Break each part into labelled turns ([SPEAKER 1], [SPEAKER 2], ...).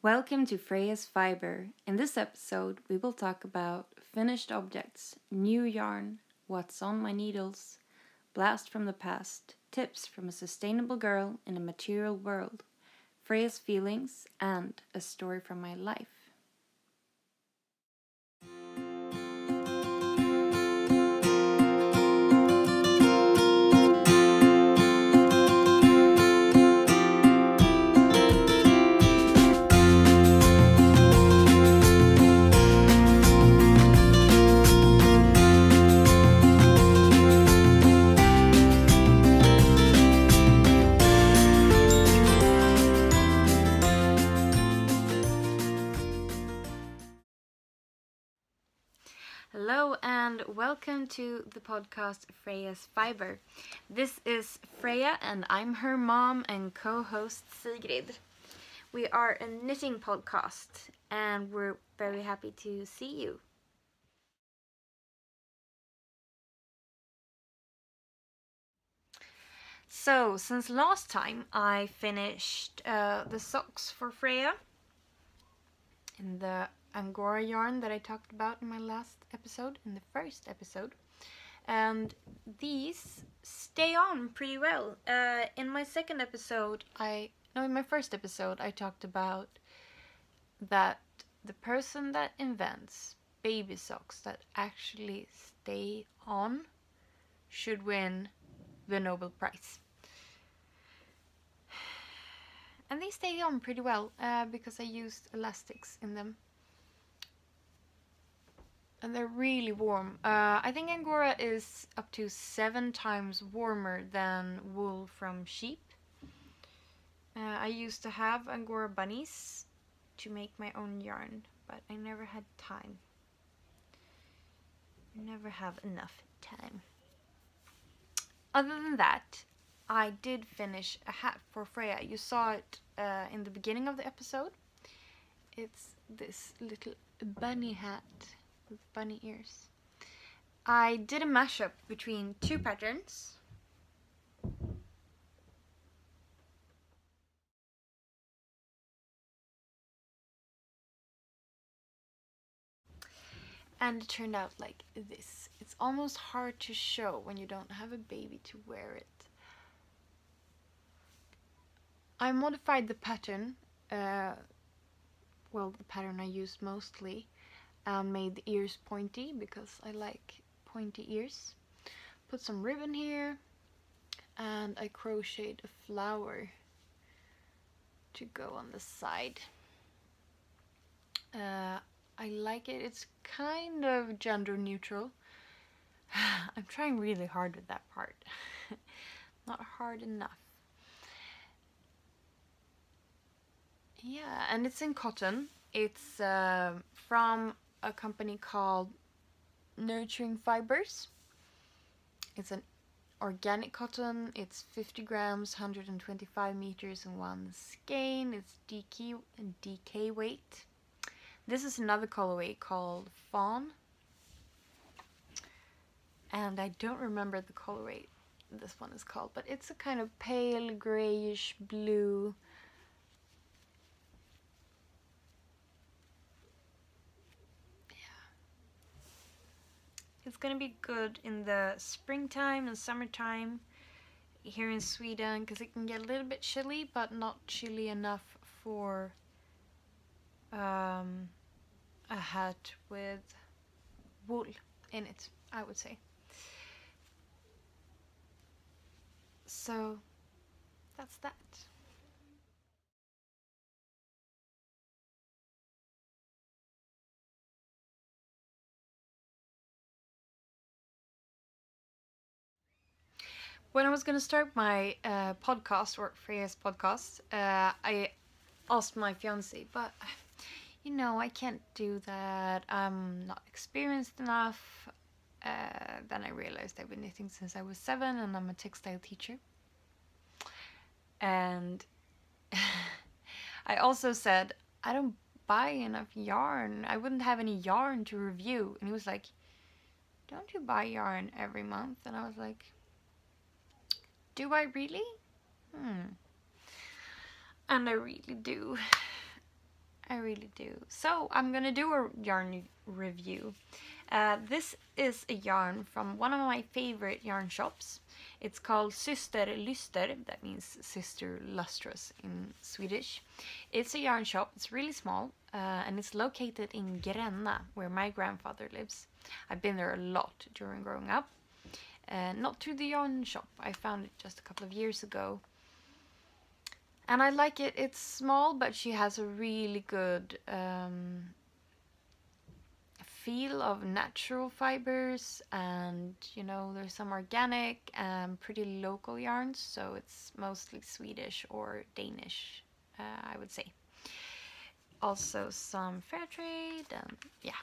[SPEAKER 1] Welcome to Frejas Fiber. In this episode, we will talk about finished objects, new yarn, what's on my needles, blast from the past, tips from a sustainable girl in a material world, Frejas feelings, and a story from my life. Hello and welcome to the podcast Frejas Fiber. This is Freja and I'm her mom and co-host Sigrid. We are a knitting podcast and we're very happy to see you. So, since last time I finished the socks for Freja in the Angora yarn that I talked about in my last episode, in the first episode, and these stay on pretty well. In my first episode I talked about that the person that invents baby socks that actually stay on should win the Nobel Prize. And they stay on pretty well because I used elastics in them. And they're really warm. I think Angora is up to 7 times warmer than wool from sheep. I used to have Angora bunnies to make my own yarn, but I never had time. I never have enough time. Other than that, I did finish a hat for Freja. You saw it in the beginning of the episode. It's this little bunny hat with bunny ears. I did a mashup between 2 patterns. And it turned out like this. It's almost hard to show when you don't have a baby to wear it. I modified the pattern, the pattern I used mostly, and made the ears pointy because I like pointy ears. Put some ribbon here, and I crocheted a flower to go on the side. I like it. It's kind of gender neutral. I'm trying really hard with that part. Not hard enough. Yeah, and it's in cotton. It's from a company called Nurturing Fibers. It's an organic cotton. It's 50 grams, 125 meters in one skein. It's DK weight. This is another colorway called Fawn. And I don't remember the colorway this one is called, but it's a kind of pale grayish blue. It's gonna be good in the springtime and summertime here in Sweden because it can get a little bit chilly, but not chilly enough for a hat with wool in it, I would say. So that's that. When I was going to start my podcast, or Freja's podcast, I asked my fiancé, but you know, I can't do that. I'm not experienced enough. Then I realized I've been knitting since I was 7 and I'm a textile teacher. And I also said, I don't buy enough yarn. I wouldn't have any yarn to review. And he was like, don't you buy yarn every month? And I was like, do I really? And I really do. I really do. So I'm gonna do a yarn review. This is a yarn from one of my favorite yarn shops. It's called Syster, Lyster, that means sister lustrous in Swedish. It's a yarn shop, it's really small, and it's located in Gränna, where my grandfather lives. I've been there a lot during growing up. Not to the yarn shop, I found it just a couple of years ago. And I like it. It's small, but she has a really good feel of natural fibers, and you know, there's some organic and pretty local yarns, so it's mostly Swedish or Danish, I would say. Also some fair trade, and yeah.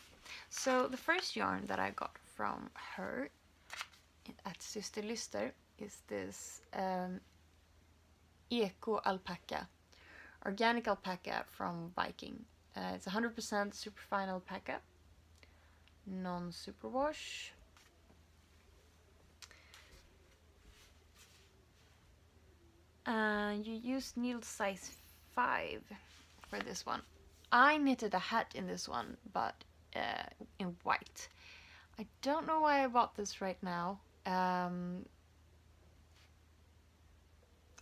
[SPEAKER 1] So the first yarn that I got from her at Syster Lyster is this eco alpaca, organic alpaca from Viking. It's 100% superfine alpaca, non-superwash. You use needle size 5 for this one. I knitted a hat in this one, but in white. I don't know why I bought this right now.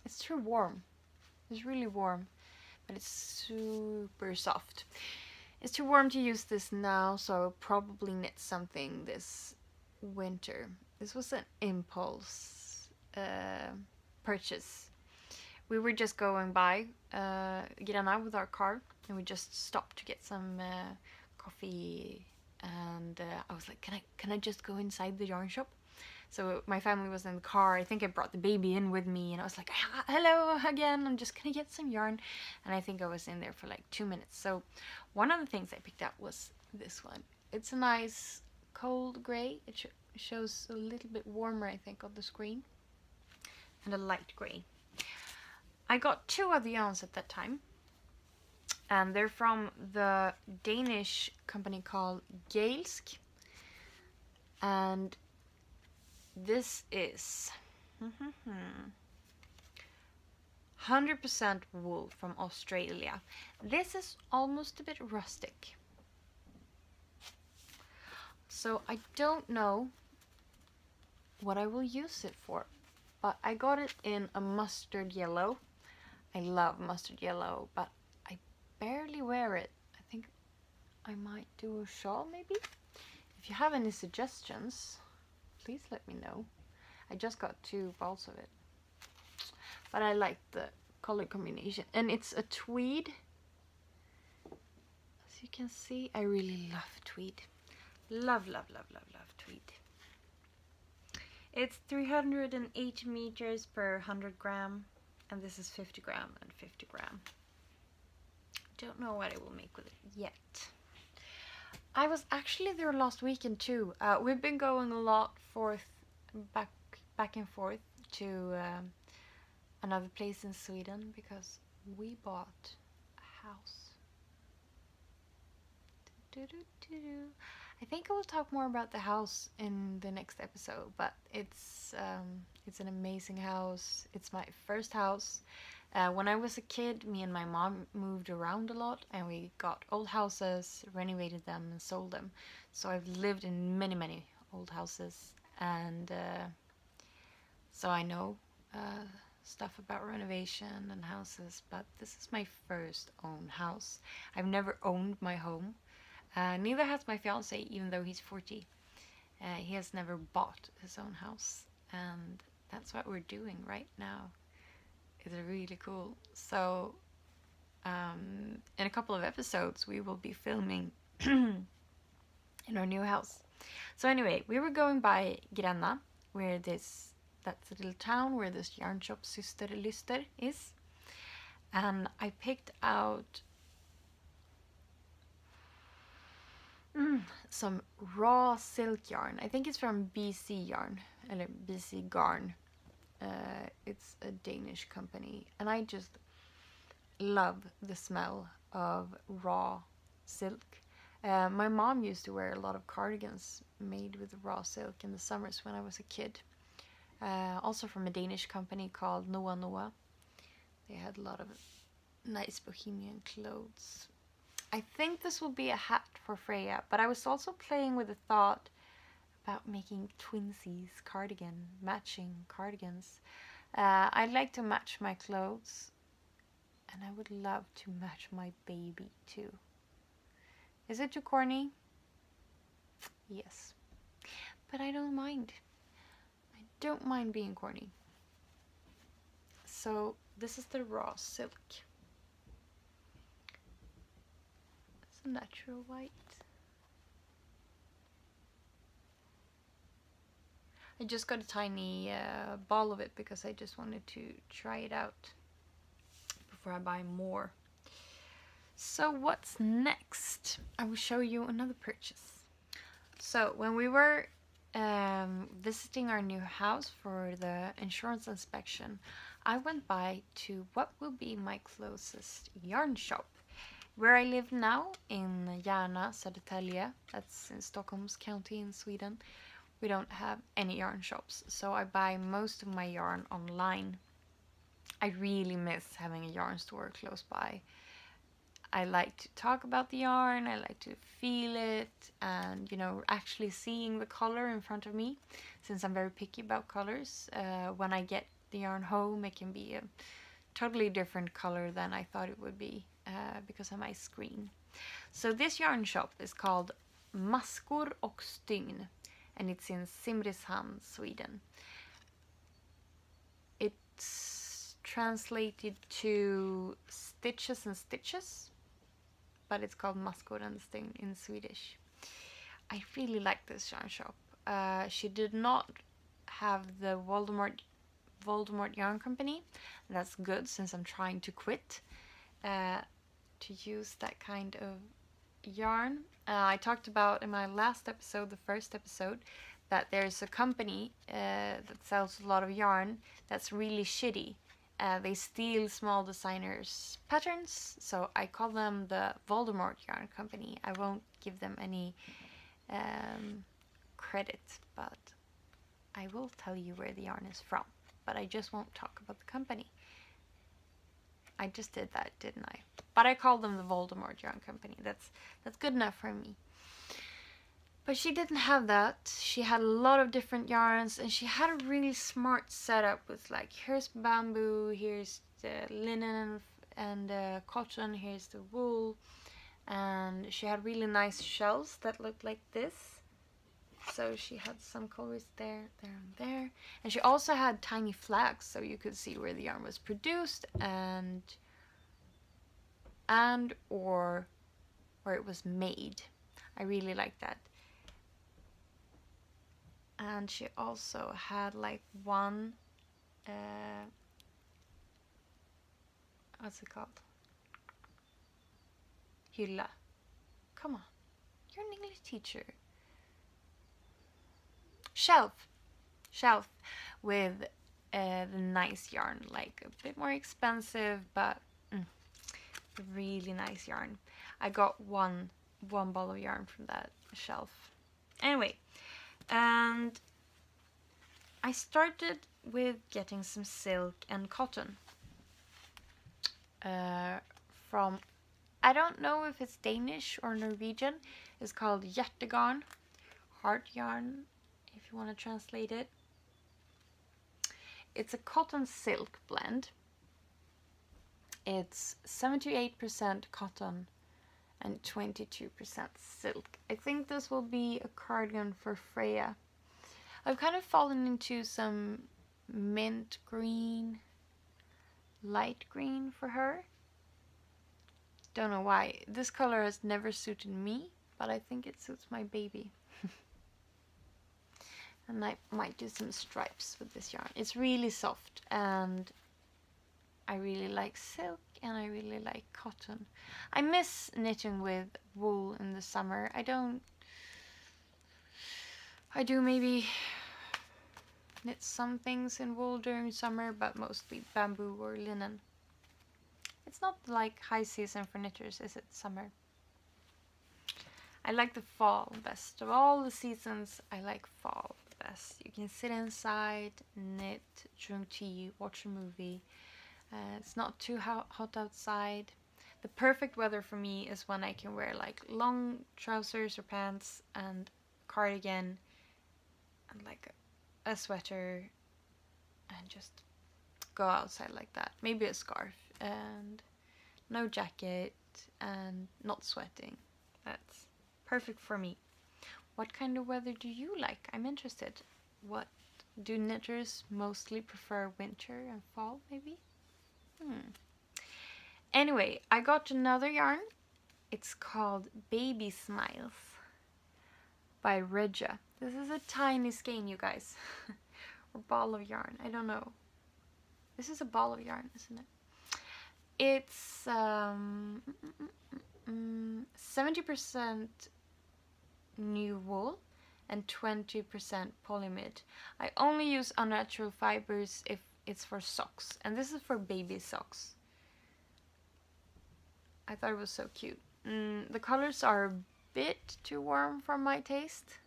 [SPEAKER 1] It's too warm. It's really warm, but it's super soft. It's too warm to use this now, so I'll probably knit something this winter. This was an impulse purchase. We were just going by Gränna with our car, and we just stopped to get some coffee, and I was like, can I just go inside the yarn shop? So my family was in the car. I think I brought the baby in with me, and I was like, hello again, I'm just gonna get some yarn. And I think I was in there for like 2 minutes. So one of the things I picked up was this one. It's a nice cold gray. It shows a little bit warmer, I think, on the screen, and a light gray. I got 2 of the yarns at that time, and they're from the Danish company called Galsk, and this is 100% wool from Australia. This is almost a bit rustic, so I don't know what I will use it for, but I got it in a mustard yellow. I love mustard yellow, but I barely wear it. I think I might do a shawl maybe. If you have any suggestions, please let me know. I just got 2 balls of it, but I like the color combination, and it's a tweed. As you can see, I really love tweed. Love, love, love, love, love tweed. It's 308 meters per 100 gram, and this is 50 gram and 50 gram. Don't know what I will make with it yet. I was actually there last weekend too. We've been going a lot back and forth to another place in Sweden because we bought a house. I think I will talk more about the house in the next episode, but it's an amazing house. It's my first house. When I was a kid, me and my mom moved around a lot, and we got old houses, renovated them, and sold them. So I've lived in many, many old houses, and so I know stuff about renovation and houses, but this is my first own house. I've never owned my home. Neither has my fiance, even though he's 40. He has never bought his own house, and that's what we're doing right now. It's really cool. So in a couple of episodes we will be filming in our new house. So anyway, we were going by Gränna, where that's a little town where this yarn shop Syster Lyster is, and I picked out some raw silk yarn. I think it's from BC Yarn, or BC Garn. It's a Danish company, and I just love the smell of raw silk. My mom used to wear a lot of cardigans made with raw silk in the summers when I was a kid. Also from a Danish company called Noa Noa. They had a lot of nice bohemian clothes. I think this will be a hat for Freya, but I was also playing with the thought about making twinsies, matching cardigans. I'd like to match my clothes, and I would love to match my baby too. Is it too corny? Yes. But I don't mind. I don't mind being corny. So this is the raw silk. It's a natural white. I just got a tiny ball of it because I just wanted to try it out before I buy more. So what's next? I will show you another purchase. So when we were visiting our new house for the insurance inspection, I went by to what will be my closest yarn shop. Where I live now, in Gränna, Södertälje, that's in Stockholm's county in Sweden, we don't have any yarn shops, so I buy most of my yarn online. I really miss having a yarn store close by. I like to talk about the yarn, I like to feel it, and you know, actually seeing the color in front of me, since I'm very picky about colors. When I get the yarn home, it can be a totally different color than I thought it would be because of my screen. So this yarn shop is called Maskor och Stygn, and it's in Simrishamn, Sweden. It's translated to stitches and stitches, but it's called Maskor and Stygn in Swedish. I really like this yarn shop. She did not have the Waldorf yarn company. That's good, since I'm trying to quit to use that kind of yarn. I talked about in my last episode, the first episode, that there's a company that sells a lot of yarn that's really shitty. They steal small designers' patterns, so I call them the Waldorf yarn company. I won't give them any credit, but I will tell you where the yarn is from. But I just won't talk about the company. I just did that, didn't I? But I called them the Waldorf yarn company. That's good enough for me. But she didn't have that. She had a lot of different yarns, and she had a really smart setup with, like, here's bamboo, here's the linen and cotton, here's the wool, and she had really nice shelves that looked like this. So she had some colors there, there, and there. And she also had tiny flags, so you could see where the yarn was produced and or where it was made. I really like that. And she also had like one, what's it called? Hylla. Come on, you're an English teacher. Shelf with the nice yarn, like a bit more expensive, but really nice yarn. I got one ball of yarn from that shelf. Anyway, and I started with getting some silk and cotton from, I don't know if it's Danish or Norwegian. It's called hjertegarn, heart yarn, if you want to translate it. It's a cotton silk blend. It's 78% cotton and 22% silk. I think this will be a cardigan for Freya. I've kind of fallen into some mint green, light green for her. Don't know why. This color has never suited me, but I think it suits my baby. And I might do some stripes with this yarn. It's really soft, and I really like silk, and I really like cotton. I miss knitting with wool in the summer. I do maybe knit some things in wool during summer, but mostly bamboo or linen. It's not like high season for knitters, is it? Summer. I like the fall best. Of all the seasons, I like fall best. You can sit inside, knit, drink tea, watch a movie. It's not too hot outside. The perfect weather for me is when I can wear like long trousers or pants and cardigan and like a sweater and just go outside like that. Maybe a scarf and no jacket and not sweating. That's perfect for me. What kind of weather do you like? I'm interested. What do knitters mostly prefer, winter and fall maybe? Anyway, I got another yarn. It's called Baby Smiles by Regia. This is a tiny skein, you guys. Or ball of yarn, I don't know. This is a ball of yarn, isn't it? It's 70% new wool and 20% polymid. I only use unnatural fibers if it's for socks, and this is for baby socks. I thought it was so cute. The colors are a bit too warm for my taste,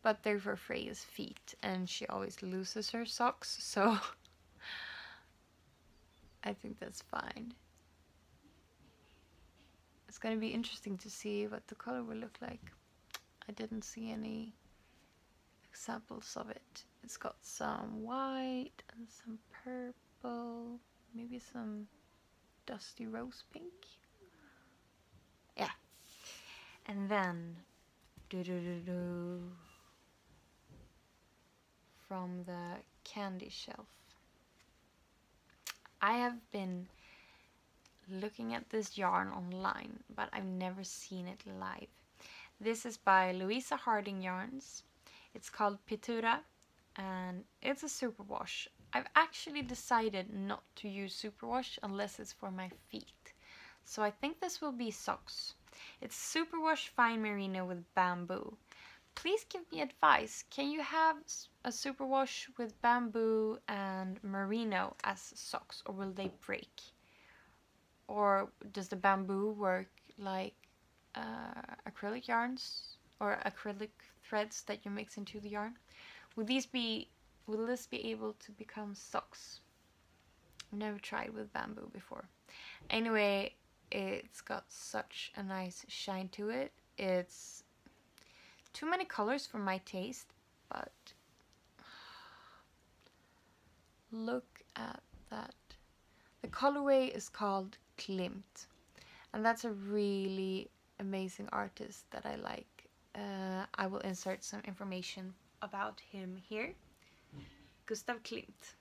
[SPEAKER 1] but they're for Freya's feet, and she always loses her socks, so I think that's fine. It's gonna be interesting to see what the color will look like. I didn't see any examples of it. It's got some white and some purple, maybe some dusty rose pink. Yeah. And then from the candy shelf. I have been looking at this yarn online, but I've never seen it live. This is by Louisa Harding Yarns. It's called Pittura, and it's a superwash. I've actually decided not to use superwash unless it's for my feet. So I think this will be socks. It's superwash fine merino with bamboo. Please give me advice. Can you have a superwash with bamboo and merino as socks, or will they break? Or does the bamboo work like acrylic yarns or acrylic threads that you mix into the yarn? Will this be able to become socks? I've never tried with bamboo before. Anyway, it's got such a nice shine to it. It's too many colors for my taste, but look at that. The colorway is called Klimt, and that's a really amazing artist that I like. I will insert some information about him here. Gustav Klimt.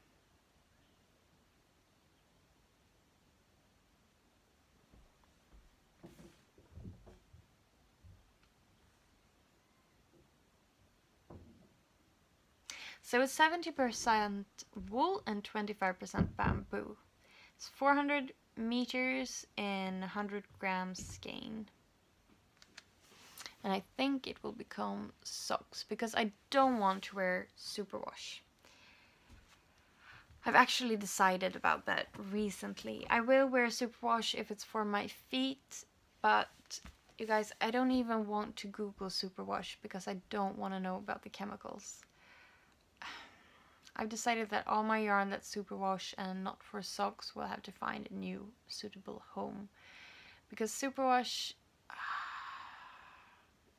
[SPEAKER 1] So it's 70% wool and 25% bamboo. It's 400 meters in 100 grams skein. And I think it will become socks because I don't want to wear superwash. I've actually decided about that recently. I will wear superwash if it's for my feet, but you guys, I don't even want to Google superwash because I don't want to know about the chemicals. I've decided that all my yarn that's superwash and not for socks will have to find a new suitable home. Because superwash,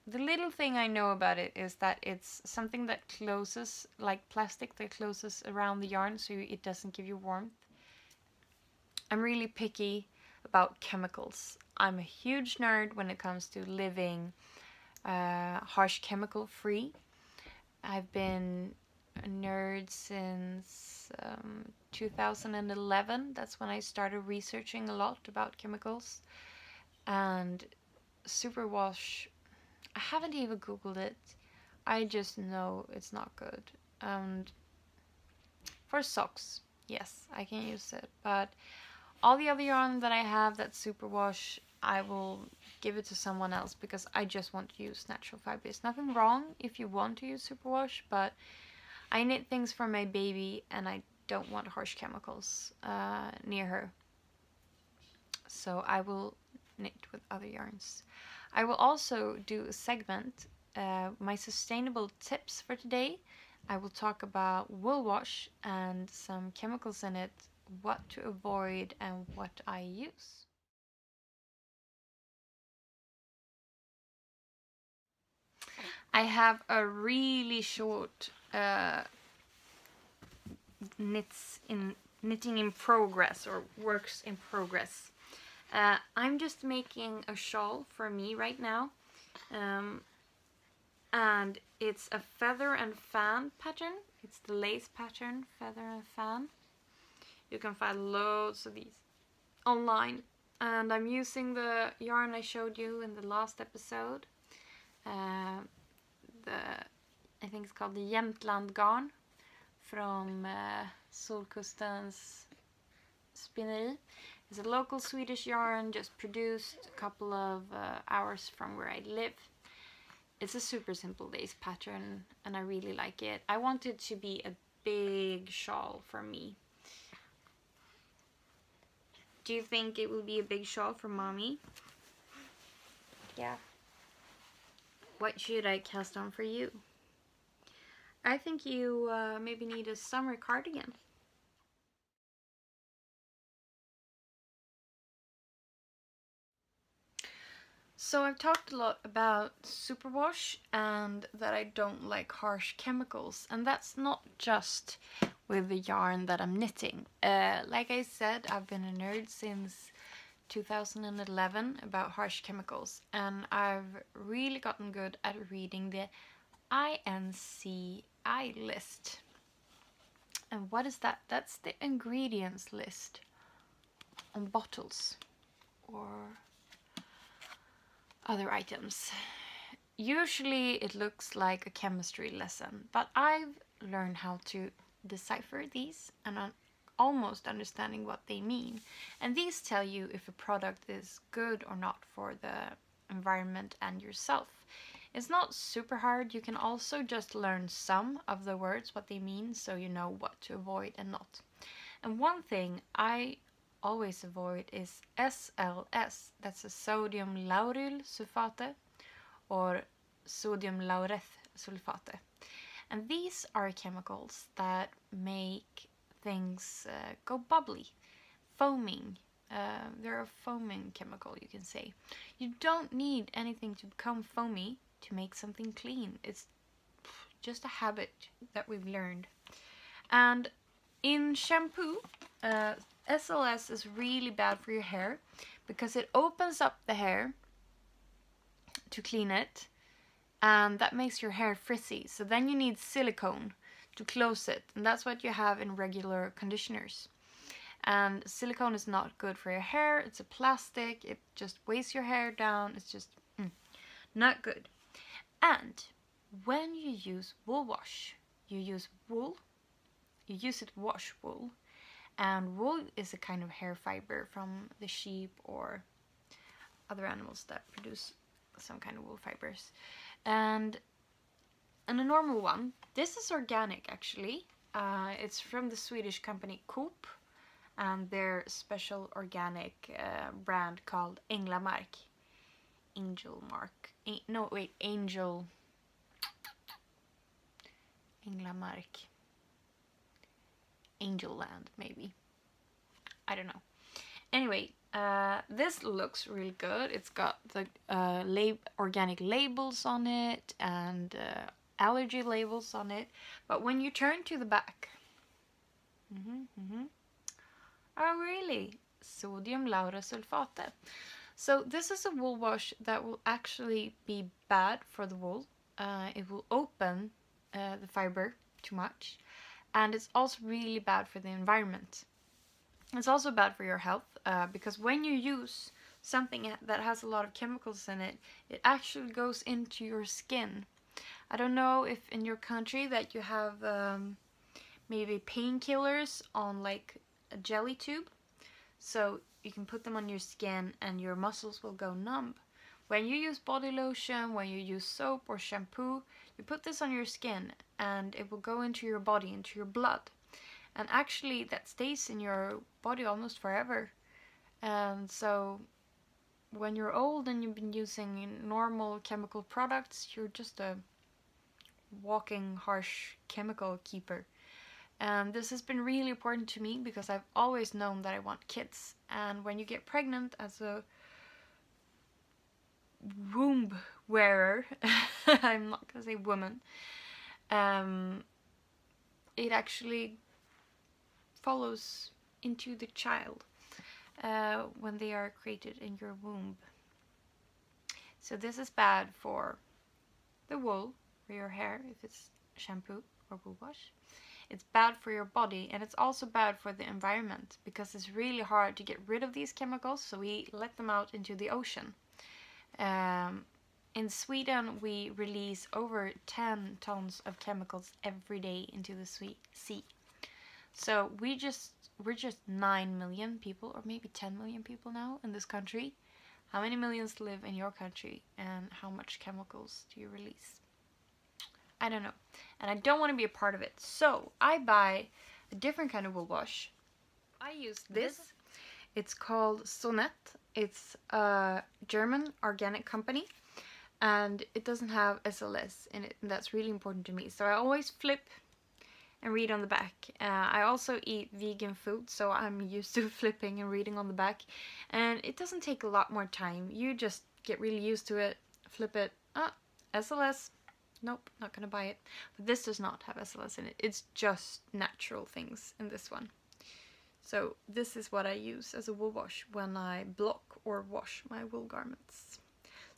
[SPEAKER 1] the little thing I know about it is that it's something that closes, like plastic that closes around the yarn so it doesn't give you warmth. I'm really picky about chemicals. I'm a huge nerd when it comes to living harsh chemical free. I've been a nerd since 2011. That's when I started researching a lot about chemicals. And superwash, I haven't even Googled it. I just know it's not good. And for socks, yes, I can use it. But all the other yarn that I have that's superwash, I will give it to someone else because I just want to use natural fibers. Nothing wrong if you want to use superwash, but I knit things for my baby and I don't want harsh chemicals near her. So I will knit with other yarns. I will also do a segment, my sustainable tips for today. I will talk about wool wash and some chemicals in it, what to avoid and what I use. I have a really short knitting in progress, or works in progress. I'm just making a shawl for me right now, and it's a feather and fan pattern. It's the lace pattern, feather and fan. You can find loads of these online, and I'm using the yarn I showed you in the last episode. I think it's called the Jämtland garn from Solkustens Spinneri. It's a local Swedish yarn, just produced a couple of hours from where I live. It's a super simple lace pattern and I really like it. I want it to be a big shawl for me. Do you think it will be a big shawl for mommy? Yeah. What should I cast on for you? I think you maybe need a summer cardigan. So I've talked a lot about superwash and that I don't like harsh chemicals, and that's not just with the yarn that I'm knitting. Like I said, I've been a nerd since 2011 about harsh chemicals, and I've really gotten good at reading the INCI list. And what is that? That's the ingredients list on bottles or other items. Usually it looks like a chemistry lesson, but I've learned how to decipher these and I'm almost understanding what they mean. And these tell you if a product is good or not for the environment and yourself. It's not super hard. You can also just learn some of the words, what they mean, so you know what to avoid and not. And one thing I always avoid is SLS. That's a sodium lauryl sulfate or sodium laureth sulfate. And these are chemicals that make things go bubbly, foaming. They're a foaming chemical, you can say. You don't need anything to become foamy to make something clean. It's just a habit that we've learned. And in shampoo, SLS is really bad for your hair because it opens up the hair to clean it, and that makes your hair frizzy. So then you need silicone to close it, and that's what you have in regular conditioners. And silicone is not good for your hair. It's a plastic. It just weighs your hair down. It's just not good. And when you use wool wash, you use wool. You use it to wash wool. And wool is a kind of hair fiber from the sheep or other animals that produce some kind of wool fibers. And a normal one, this is organic actually. It's from the Swedish company Coop and their special organic brand called Änglamark. Änglamark. Angel Land, maybe. I don't know. Anyway, this looks really good. It's got the organic labels on it and allergy labels on it. But when you turn to the back, oh really? Sodium lauryl sulfate. So this is a wool wash that will actually be bad for the wool. It will open the fiber too much. And it's also really bad for the environment. It's also bad for your health because when you use something that has a lot of chemicals in it, it actually goes into your skin. I don't know if in your country that you have maybe painkillers on like a jelly tube. So you can put them on your skin and your muscles will go numb. When you use body lotion, when you use soap or shampoo, you put this on your skin and it will go into your body, into your blood. And actually that stays in your body almost forever. And so when you're old and you've been using normal chemical products, you're just a walking harsh chemical keeper. And this has been really important to me because I've always known that I want kids. And when you get pregnant as a womb wearer, I'm not gonna say woman, it actually follows into the child when they are created in your womb. So this is bad for the wool for your hair if it's shampoo or wool wash. It's bad for your body, and it's also bad for the environment because it's really hard to get rid of these chemicals, so we let them out into the ocean. In Sweden, we release over 10 tons of chemicals every day into the sea. So we're just 9 million people, or maybe 10 million people now in this country. How many millions live in your country, and how much chemicals do you release? I don't know. And I don't want to be a part of it. So I buy a different kind of wool wash. I use this. It's called Sonnet. It's a German organic company. And it doesn't have SLS in it. And that's really important to me. So I always flip and read on the back. I also eat vegan food, so I'm used to flipping and reading on the back. And it doesn't take a lot more time. You just get really used to it. Flip it. SLS. Nope, not gonna buy it. But this does not have SLS in it. It's just natural things in this one. So this is what I use as a wool wash when I block or wash my wool garments.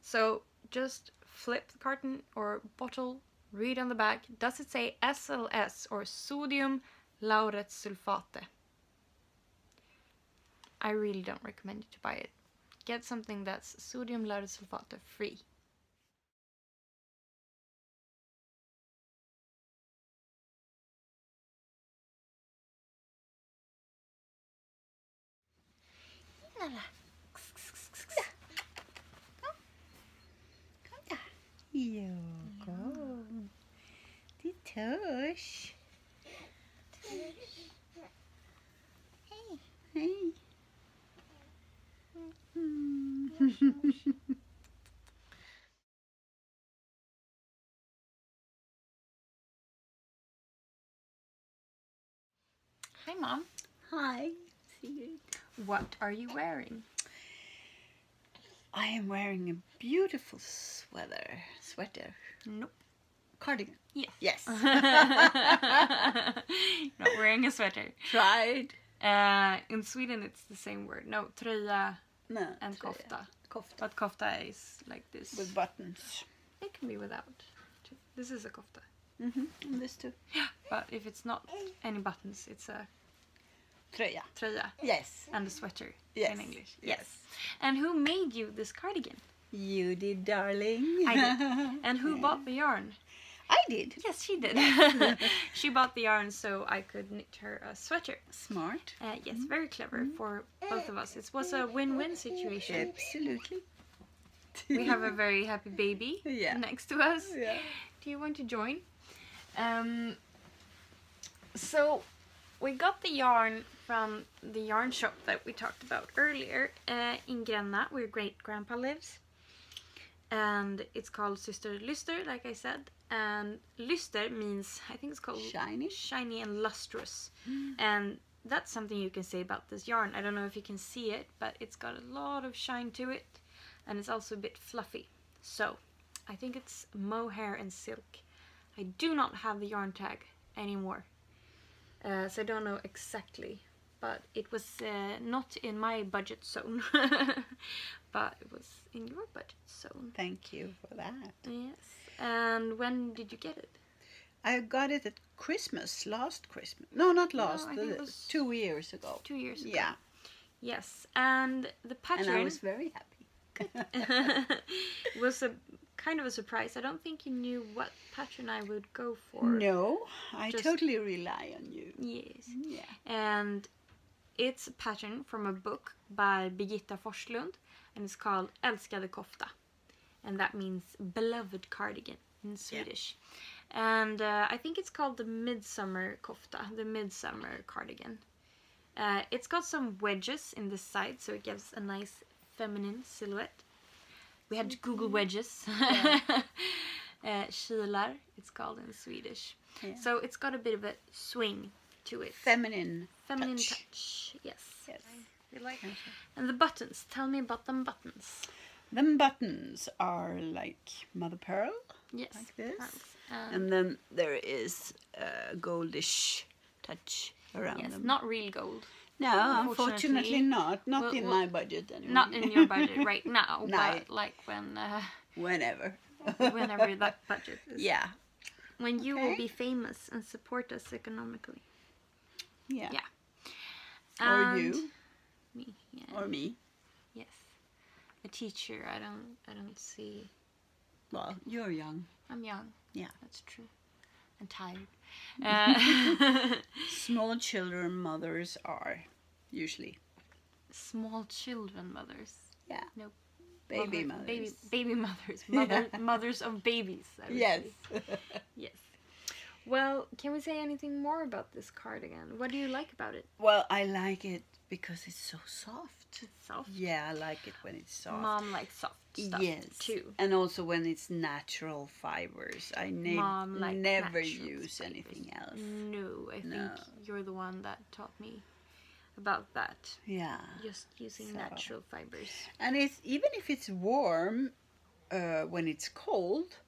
[SPEAKER 1] So just flip the carton or bottle, read on the back. Does it say SLS or sodium lauryl sulfate? I really don't recommend you to buy it. Get something that's sodium lauryl sulfate free.
[SPEAKER 2] Ja, kom. Det törs. Hej. Hej.
[SPEAKER 1] Hi, Mom.
[SPEAKER 2] Hi, Sigrid.
[SPEAKER 1] What are you wearing?
[SPEAKER 2] I am wearing a beautiful sweater.
[SPEAKER 1] Nope.
[SPEAKER 2] Cardigan.
[SPEAKER 1] Yes.
[SPEAKER 2] Yes.
[SPEAKER 1] Not wearing a sweater.
[SPEAKER 2] Tried.
[SPEAKER 1] In Sweden it's the same word. No, tröja and kofta.
[SPEAKER 2] Kofta.
[SPEAKER 1] But kofta is like this.
[SPEAKER 2] With buttons.
[SPEAKER 1] It can be without. This is a kofta.
[SPEAKER 2] And this too.
[SPEAKER 1] Yeah. But if it's not any buttons, it's a
[SPEAKER 2] Tröja.
[SPEAKER 1] Tröja.
[SPEAKER 2] Yes.
[SPEAKER 1] And a sweater
[SPEAKER 2] Yes.
[SPEAKER 1] in English.
[SPEAKER 2] Yes.
[SPEAKER 1] And who made you this cardigan?
[SPEAKER 2] You did, darling.
[SPEAKER 1] I did. And who bought the yarn?
[SPEAKER 2] I did.
[SPEAKER 1] Yes, she did. She bought the yarn so I could knit her a sweater.
[SPEAKER 2] Smart.
[SPEAKER 1] Yes, very clever for both of us. It was a win-win situation.
[SPEAKER 2] Absolutely.
[SPEAKER 1] We have a very happy baby next to us.
[SPEAKER 2] Yeah.
[SPEAKER 1] Do you want to join? So we got the yarn from the yarn shop that we talked about earlier in Gränna, where great grandpa lives. And it's called Syster Lyster, like I said. And Lyster means, I think it's called shiny and lustrous. And that's something you can say about this yarn. I don't know if you can see it, but it's got a lot of shine to it. And it's also a bit fluffy. So I think it's mohair and silk. I do not have the yarn tag anymore. So I don't know exactly, but it was not in my budget zone, but it was in your budget zone.
[SPEAKER 2] Thank you for that.
[SPEAKER 1] Yes. And when did you get it?
[SPEAKER 2] I got it at Christmas, last Christmas. No, not last,
[SPEAKER 1] I think it was
[SPEAKER 2] 2 years ago.
[SPEAKER 1] 2 years ago.
[SPEAKER 2] Yeah.
[SPEAKER 1] Yes, and the pattern...
[SPEAKER 2] And I was very happy.
[SPEAKER 1] was a kind of a surprise. I don't think you knew what pattern I would go for.
[SPEAKER 2] No, I totally rely on you.
[SPEAKER 1] Yes.
[SPEAKER 2] Yeah.
[SPEAKER 1] And it's a pattern from a book by Birgitta Forslund, and it's called Älskade kofta. And that means beloved cardigan in Swedish. Yeah. And I think it's called the midsummer kofta, the midsummer cardigan. It's got some wedges in the side, so it gives a nice feminine silhouette. We had to Google wedges. Yeah. Kilar, it's called in Swedish. Yeah. So it's got a bit of a swing to it.
[SPEAKER 2] Feminine
[SPEAKER 1] touch. Yes.
[SPEAKER 2] Yes.
[SPEAKER 1] You like it. And the buttons. Tell me about them buttons.
[SPEAKER 2] Then buttons are like mother pearl,
[SPEAKER 1] Yes.
[SPEAKER 2] like this.
[SPEAKER 1] Thanks.
[SPEAKER 2] And then there is a goldish touch around
[SPEAKER 1] Yes,
[SPEAKER 2] them.
[SPEAKER 1] not real gold.
[SPEAKER 2] No, unfortunately not. Not
[SPEAKER 1] Well,
[SPEAKER 2] in my budget anyway.
[SPEAKER 1] Not in your budget right now,
[SPEAKER 2] No.
[SPEAKER 1] but like when
[SPEAKER 2] Whenever.
[SPEAKER 1] whenever that budget is.
[SPEAKER 2] Yeah.
[SPEAKER 1] When you
[SPEAKER 2] Okay.
[SPEAKER 1] will be famous and support us economically.
[SPEAKER 2] Yeah.
[SPEAKER 1] Yeah.
[SPEAKER 2] Or
[SPEAKER 1] And
[SPEAKER 2] you.
[SPEAKER 1] me. Yeah.
[SPEAKER 2] Or me.
[SPEAKER 1] Yes. A teacher. I don't see.
[SPEAKER 2] Well, you're young.
[SPEAKER 1] I'm young.
[SPEAKER 2] Yeah.
[SPEAKER 1] That's true. And tired.
[SPEAKER 2] Small children mothers are usually.
[SPEAKER 1] Small children mothers.
[SPEAKER 2] Yeah.
[SPEAKER 1] No.
[SPEAKER 2] Baby mothers.
[SPEAKER 1] Baby mothers. Mothers of babies. I would
[SPEAKER 2] Yes.
[SPEAKER 1] say. Yes. Well, can we say anything more about this cardigan? What do you like about it?
[SPEAKER 2] Well, I like it because it's so soft.
[SPEAKER 1] It's soft.
[SPEAKER 2] Yeah, I like it when it's soft.
[SPEAKER 1] Mom likes soft stuff
[SPEAKER 2] Yes.
[SPEAKER 1] too.
[SPEAKER 2] And also when it's natural fibers. I
[SPEAKER 1] Mom likes
[SPEAKER 2] never
[SPEAKER 1] natural
[SPEAKER 2] use
[SPEAKER 1] fibers.
[SPEAKER 2] anything else.
[SPEAKER 1] No, I
[SPEAKER 2] No.
[SPEAKER 1] think you're the one that taught me about that.
[SPEAKER 2] Yeah.
[SPEAKER 1] Just using
[SPEAKER 2] So-
[SPEAKER 1] natural fibers.
[SPEAKER 2] And it's even if it's warm when it's cold,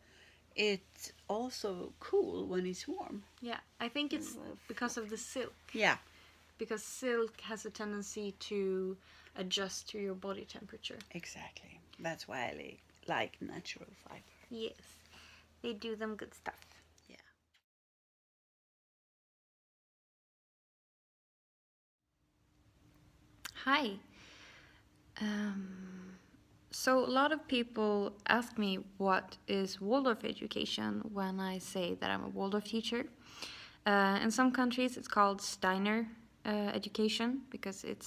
[SPEAKER 2] it's also cool when it's warm.
[SPEAKER 1] Yeah, I think it's because of the silk.
[SPEAKER 2] Yeah.
[SPEAKER 1] Because silk has a tendency to adjust to your body temperature.
[SPEAKER 2] Exactly. That's why I like natural fiber.
[SPEAKER 1] Yes, they do them good stuff.
[SPEAKER 2] Yeah.
[SPEAKER 1] Hi. So a lot of people ask me what is Waldorf education when I say that I'm a Waldorf teacher. In some countries it's called Steiner education because it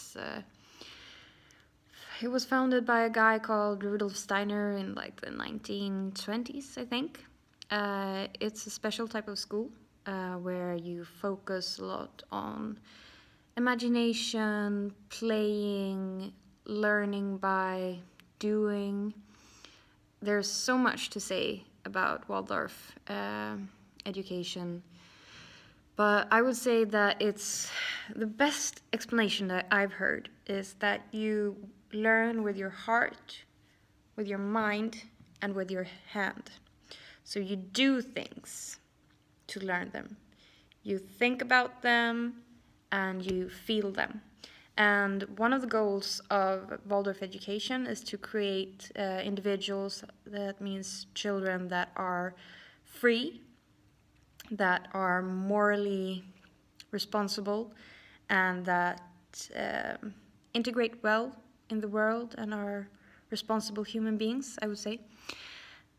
[SPEAKER 1] was founded by a guy called Rudolf Steiner in like the 1920s, I think. It's a special type of school where you focus a lot on imagination, playing, learning by doing. There's so much to say about Waldorf education, but I would say that it's the best explanation that I've heard is that you learn with your heart, with your mind, and with your hand. So you do things to learn them. You think about them and you feel them. And one of the goals of Waldorf education is to create individuals, that means children that are free, that are morally responsible, and that integrate well in the world and are responsible human beings, I would say.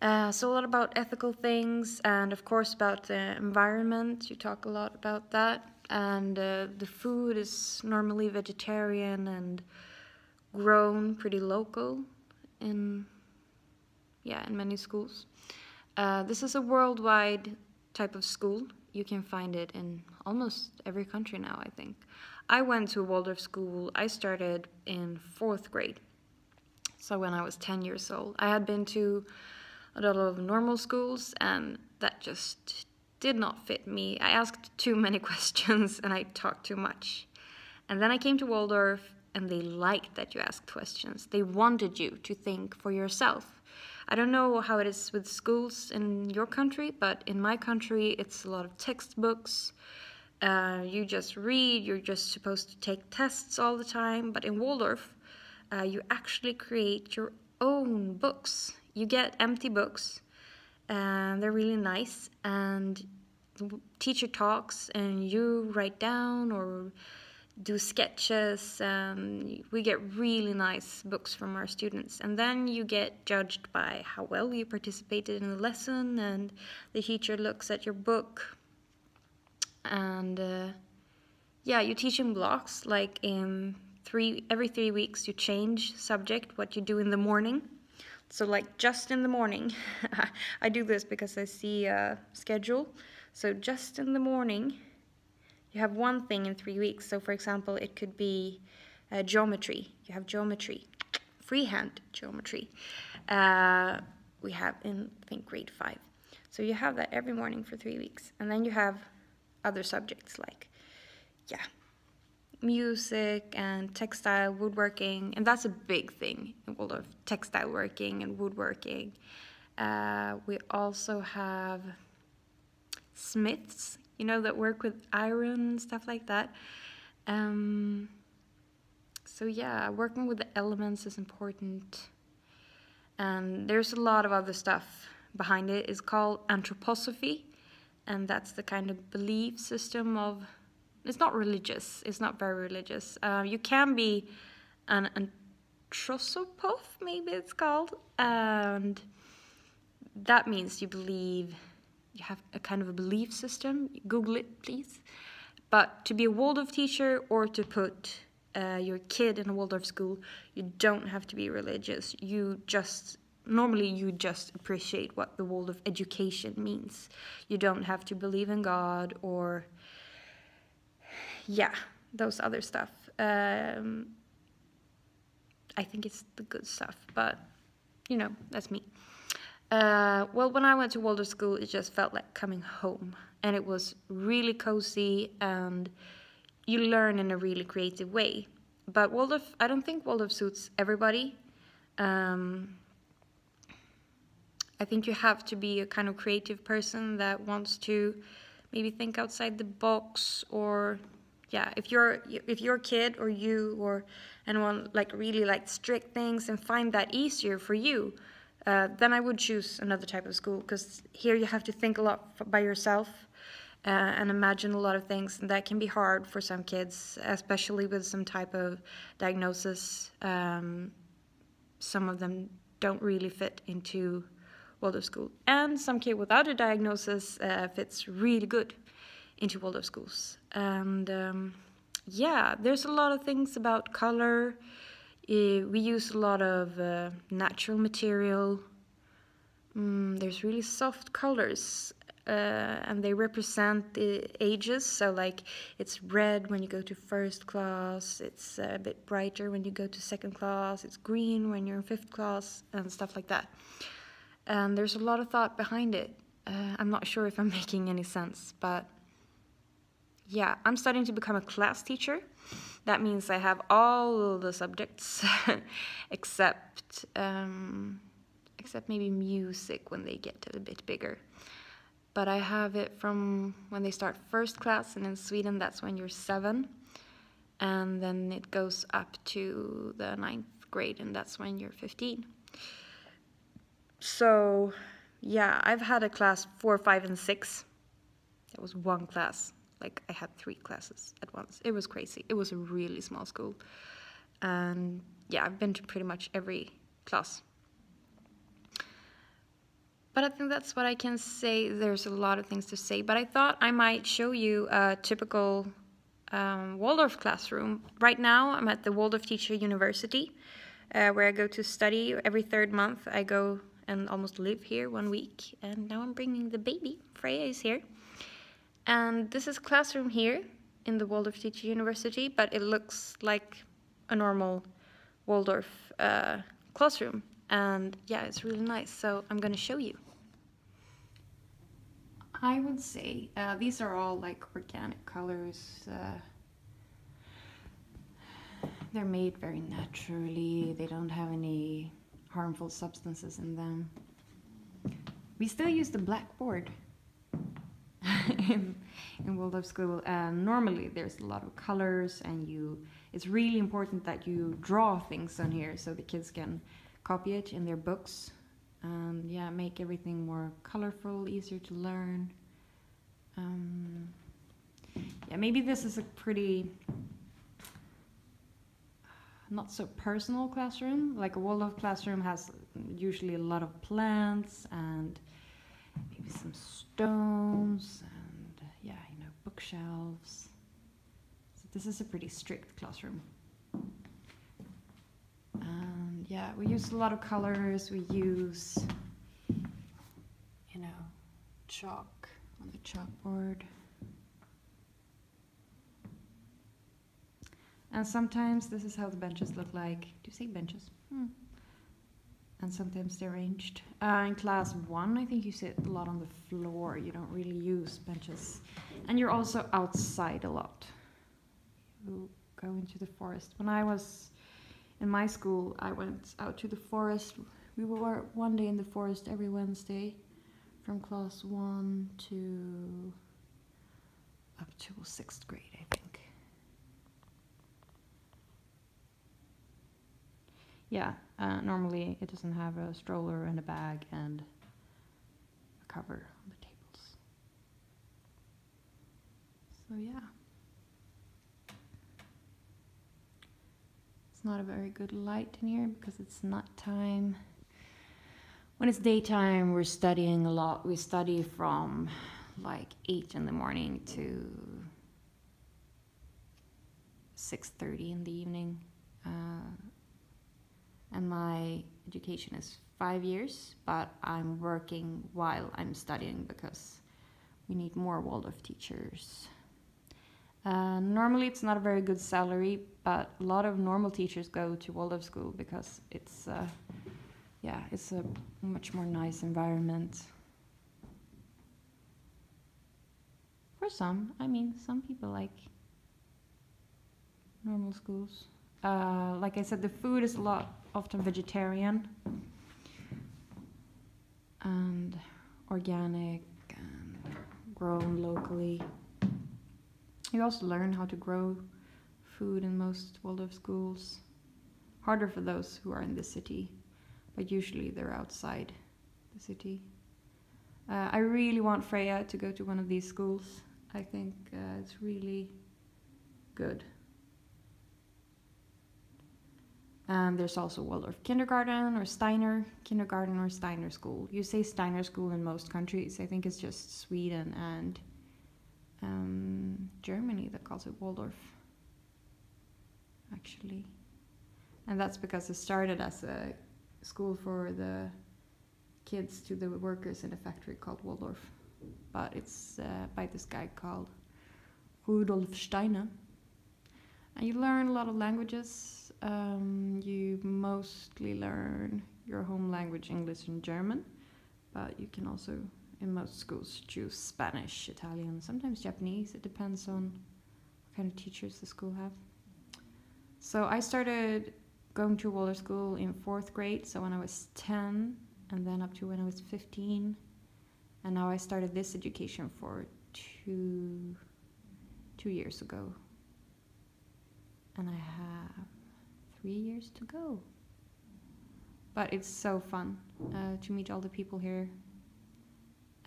[SPEAKER 1] So a lot about ethical things and of course about the environment. You talk a lot about that. And the food is normally vegetarian and grown pretty local in many schools. This is a worldwide type of school. You can find it in almost every country now, I think. I went to a Waldorf school. I started in 4th grade. So when I was 10 years old. I had been to a lot of normal schools and that just did not fit me. I asked too many questions and I talked too much. And then I came to Waldorf and they liked that you asked questions. They wanted you to think for yourself. I don't know how it is with schools in your country, but in my country it's a lot of textbooks. You just read, you're just supposed to take tests all the time. But in Waldorf, you actually create your own books. You get empty books. They're really nice, and the teacher talks and you write down or do sketches, and we get really nice books from our students. And then you get judged by how well you participated in the lesson, and the teacher looks at your book. And you teach in blocks, like every 3 weeks you change subject, what you do in the morning. So like just in the morning, I do this because I see a schedule. So just in the morning, you have one thing in 3 weeks. So for example, it could be geometry. You have geometry, freehand geometry. We have in, I think, grade 5. So you have that every morning for 3 weeks. And then you have other subjects like, music and textile woodworking, and that's a big thing in Waldorf, textile working and woodworking. We also have smiths, you know, that work with iron and stuff like that. So yeah, working with the elements is important. And there's a lot of other stuff behind it. It's called anthroposophy, and that's the kind of belief system of, it's not religious, it's not very religious. You can be an anthroposoph, maybe it's called, and that means you believe, you have a kind of a belief system. Google it, please. But to be a Waldorf teacher or to put your kid in a Waldorf school, you don't have to be religious. Normally you just appreciate what the Waldorf education means. You don't have to believe in God or, yeah, those other stuff. I think it's the good stuff, but, you know, that's me. Well, when I went to Waldorf school, it just felt like coming home. And it was really cozy, and you learn in a really creative way. But Waldorf, I don't think Waldorf suits everybody. I think you have to be a kind of creative person that wants to maybe think outside the box, or yeah, if you're a kid or you or anyone like really like strict things and find that easier for you, then I would choose another type of school, because here you have to think a lot by yourself and imagine a lot of things, and that can be hard for some kids, especially with some type of diagnosis. Some of them don't really fit into Waldorf school, and some kid without a diagnosis fits really good into Waldorf schools. And yeah, there's a lot of things about color. We use a lot of natural material. There's really soft colors, and they represent the ages. So like, it's red when you go to first class, it's a bit brighter when you go to second class, it's green when you're in fifth class, and stuff like that. And there's a lot of thought behind it. I'm not sure if I'm making any sense, but yeah, I'm starting to become a class teacher. That means I have all the subjects except maybe music when they get a bit bigger. But I have it from when they start first class, and in Sweden that's when you're 7. And then it goes up to the 9th grade, and that's when you're 15. So yeah, I've had a class 4, 5, and 6. That was one class. Like, I had 3 classes at once. It was crazy. It was a really small school. And yeah, I've been to pretty much every class. But I think that's what I can say. There's a lot of things to say, but I thought I might show you a typical Waldorf classroom. Right now, I'm at the Waldorf Teacher University, where I go to study every 3rd month. I go and almost live here 1 week, and now I'm bringing the baby. Freja is here. And this is a classroom here in the Waldorf Teacher University, but it looks like a normal Waldorf classroom. And yeah, it's really nice, so I'm gonna show you. I would say these are all like organic colors. They're made very naturally. They don't have any harmful substances in them. We still use the blackboard in Waldorf school, and normally there's a lot of colors, and it's really important that you draw things on here so the kids can copy it in their books, and yeah, make everything more colorful, easier to learn. Yeah, maybe this is a pretty not so personal classroom. Like a Waldorf classroom has usually a lot of plants and maybe some stones and yeah, you know, bookshelves. So this is a pretty strict classroom. And yeah, we use a lot of colors. We use, you know, chalk on the chalkboard. And sometimes this is how the benches look like. Do you say benches? And sometimes they're arranged. In class 1, I think you sit a lot on the floor. You don't really use benches. And you're also outside a lot. You go into the forest. When I was in my school, I went out to the forest. We were one day in the forest every Wednesday from class 1 to up to 6th grade, I think. Yeah, normally it doesn't have a stroller and a bag and a cover on the tables. So yeah. It's not a very good light in here because it's nighttime. When it's daytime, we're studying a lot. We study from like 8 in the morning to 6:30 in the evening. And my education is 5 years, but I'm working while I'm studying because we need more Waldorf teachers. Normally it's not a very good salary, but a lot of normal teachers go to Waldorf school because it's it's a much more nice environment. For some, I mean, some people like normal schools. Like I said, the food is often vegetarian and organic and grown locally. You also learn how to grow food in most Waldorf schools. Harder for those who are in the city, but usually they're outside the city. I really want Freja to go to one of these schools. I think it's really good. And there's also Waldorf kindergarten or Steiner kindergarten or Steiner school. You say Steiner school in most countries. I think it's just Sweden and Germany that calls it Waldorf, actually. And that's because it started as a school for the kids to the workers in a factory called Waldorf. But it's by this guy called Rudolf Steiner. And you learn a lot of languages. You mostly learn your home language, English and German. But you can also, in most schools, choose Spanish, Italian, sometimes Japanese. It depends on what kind of teachers the school have. So I started going to Waldorf school in 4th grade, so when I was 10, and then up to when I was 15. And now I started this education for two years ago. And I have 3 years to go. But it's so fun to meet all the people here.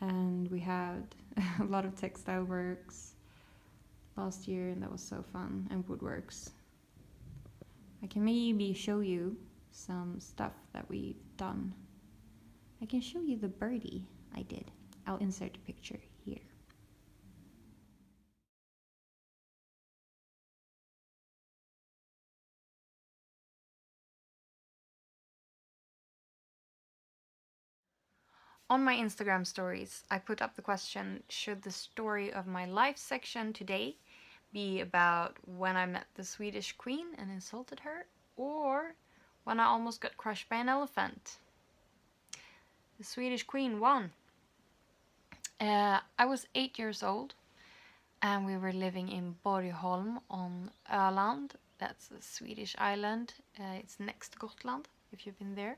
[SPEAKER 1] And we had a lot of textile works last year, and that was so fun, and woodworks. I can maybe show you some stuff that we've done. I can show you the birdie I did. I'll insert a picture here. On my Instagram stories, I put up the question, should the story of my life section today be about when I met the Swedish Queen and insulted her, or when I almost got crushed by an elephant? The Swedish Queen won. I was 8 years old, and we were living in Borgholm on Öland. That's a Swedish island. It's next to Gotland, if you've been there.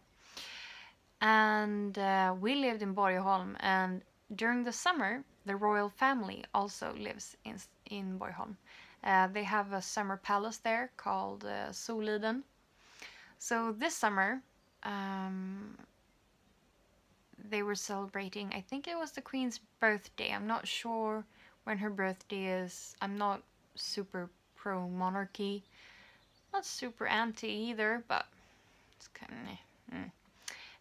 [SPEAKER 1] And we lived in Borgholm, and during the summer, the royal family also lives in Borgholm. They have a summer palace there called Soliden. So this summer, they were celebrating, I think it was the Queen's birthday. I'm not sure when her birthday is. I'm not super pro-monarchy, not super anti either, but it's kind of...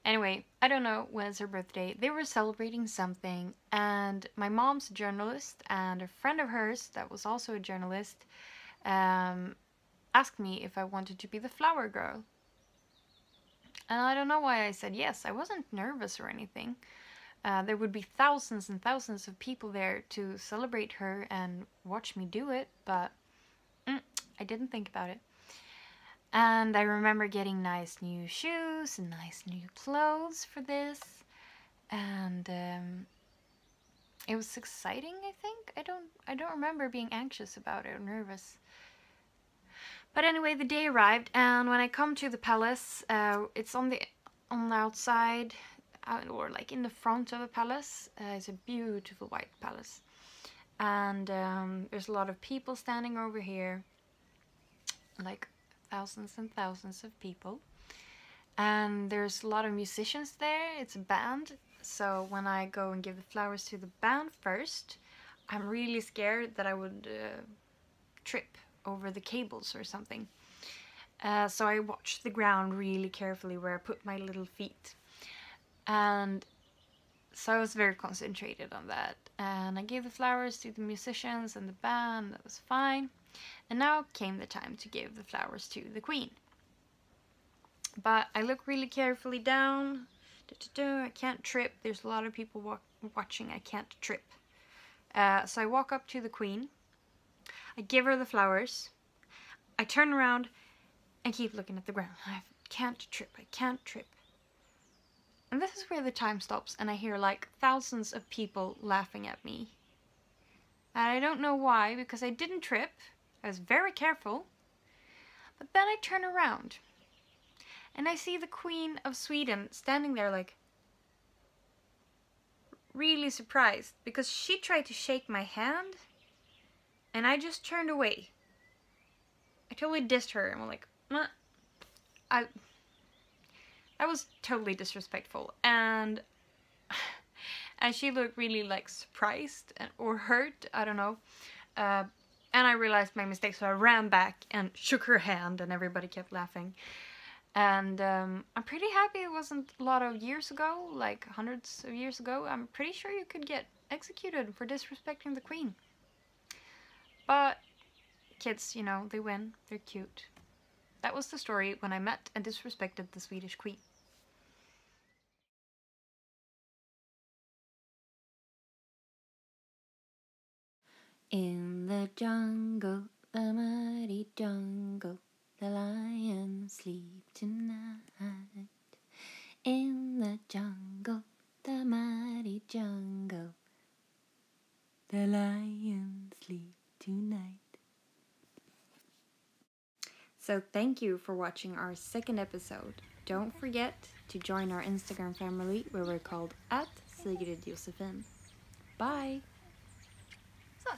[SPEAKER 1] Anyway, I don't know when's her birthday. They were celebrating something, and my mom's a journalist, and a friend of hers that was also a journalist asked me if I wanted to be the flower girl. And I don't know why I said yes. I wasn't nervous or anything. There would be thousands and thousands of people there to celebrate her and watch me do it, but I didn't think about it. And I remember getting nice new shoes and nice new clothes for this. And it was exciting, I think. I don't remember being anxious about it or nervous. But anyway, the day arrived, and when I come to the palace, it's on the outside, or like in the front of the palace. It's a beautiful white palace, and there's a lot of people standing over here, like thousands and thousands of people. And there's a lot of musicians there. It's a band. So when I go and give the flowers to the band first, I'm really scared that I would trip over the cables or something. So I watched the ground really carefully where I put my little feet. And so I was very concentrated on that. And I gave the flowers to the musicians and the band. That was fine. And now came the time to give the flowers to the Queen. But I look really carefully down. I can't trip. There's a lot of people watching. I can't trip. So I walk up to the Queen. I give her the flowers. I turn around and keep looking at the ground. I can't trip. I can't trip. And this is where the time stops, and I hear like thousands of people laughing at me. And I don't know why, because I didn't trip. I was very careful. But then I turn around, and I see the Queen of Sweden standing there like really surprised, because she tried to shake my hand, and I just turned away. I totally dissed her, and I'm like, that was totally disrespectful, and she looked really like surprised or hurt, I don't know. And I realized my mistake, so I ran back and shook her hand, and everybody kept laughing. And I'm pretty happy it wasn't a lot of years ago, like hundreds of years ago. I'm pretty sure you could get executed for disrespecting the Queen. But kids, you know, they win. They're cute. That was the story when I met and disrespected the Swedish Queen. In the jungle, the mighty jungle, the lions sleep tonight. In the jungle, the mighty jungle, the lions sleep tonight. So thank you for watching our second episode. Don't forget to join our Instagram family where we're called @Sigrid Josefin. Bye! Så.